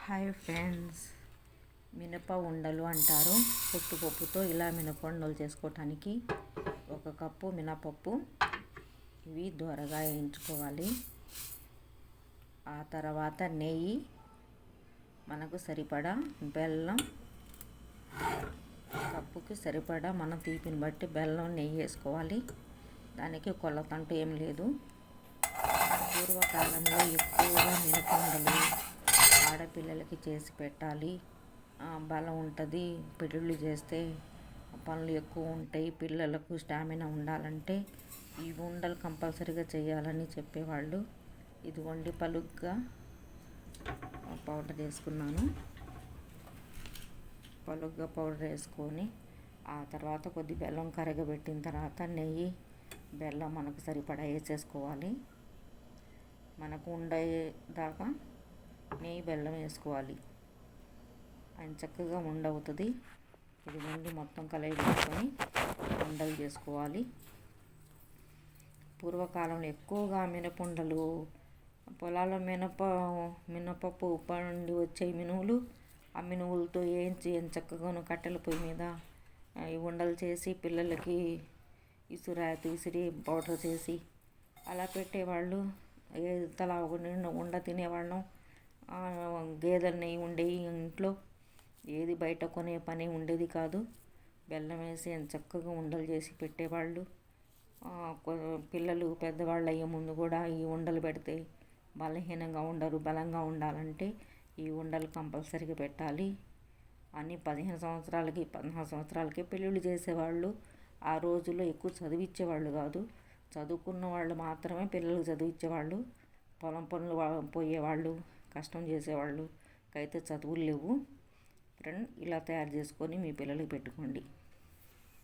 Hi friends, మినప ఉండలు అంటారు. పొట్టుపప్పుతో ఇలా మినప ఉండలు చేసుకోవటానికి 1 కప్పు మినపప్పు ఇవి దోరగా వేయించుకోవాలి. ఆ తర్వాత నెయ్యి, మనకు సరిపడా బెల్లం, కప్పుకి సరిపడా మన తీపిని బట్టి బెల్లం, నెయ్యి వేసుకోవాలి. దానికి కొలతంటూ ఏం లేదు. పూర్వకాలంలో ఎక్కువగా మినప ఉండలు ఆడపిల్లలకి చేసి పెట్టాలి. బలం ఉంటుంది. పెళ్ళిళ్ళు చేస్తే పనులు ఎక్కువ ఉంటాయి. పిల్లలకు స్టామినా ఉండాలంటే ఈ ఉండలు కంపల్సరీగా చేయాలని చెప్పేవాళ్ళు. ఇదిగోండి, పలుగ్గా పౌడర్ వేసుకున్నాను. పలుగ్గా పౌడర్ వేసుకొని ఆ తర్వాత కొద్ది బెల్లం కరగబెట్టిన తర్వాత నెయ్యి, బెల్లం మనకు సరిపడా వేసేసుకోవాలి. మనకు ఉండేదాకా నెయ్యి, బెల్లం వేసుకోవాలి. ఆయన చక్కగా ఉండవుతుంది. ఇదిగోండి, మొత్తం కలయి పెట్టుకొని ఉండలు చేసుకోవాలి. పూర్వకాలంలో ఎక్కువగా మినపుండలు పొలాల్లో మినపప్పు పండి వచ్చే మినువులు, ఆ మినువులతో వేయించి చక్కగాను కట్టెల పొయ్యి మీద ఈ ఉండలు చేసి పిల్లలకి విసిరి పౌడర్ చేసి అలా పెట్టేవాళ్ళు. తలా ఒక ఉండ తినేవాళ్ళం. గేదెల నెయ్యి ఉండేవి ఇంట్లో. ఏది బయట కొనే పని ఉండేది కాదు. బెల్లం వేసి చక్కగా ఉండలు చేసి పెట్టేవాళ్ళు. పిల్లలు పెద్దవాళ్ళు అయ్యే ముందు కూడా ఈ ఉండలు పెడితే బలహీనంగా ఉండరు. బలంగా ఉండాలంటే ఈ ఉండలు కంపల్సరీగా పెట్టాలి అని 15 సంవత్సరాలకి 16 సంవత్సరాలకి పెళ్ళిళ్ళు చేసేవాళ్ళు. ఆ రోజుల్లో ఎక్కువ చదివించేవాళ్ళు కాదు. చదువుకున్న వాళ్ళు మాత్రమే పిల్లలకు చదివించేవాళ్ళు. పొలం పనులు పోయేవాళ్ళు, కష్టం చేసేవాళ్ళు. అయితే చదువులు లేవు. ఫ్రెండ్, ఇలా తయారు చేసుకొని మీ పిల్లలకి పెట్టుకోండి.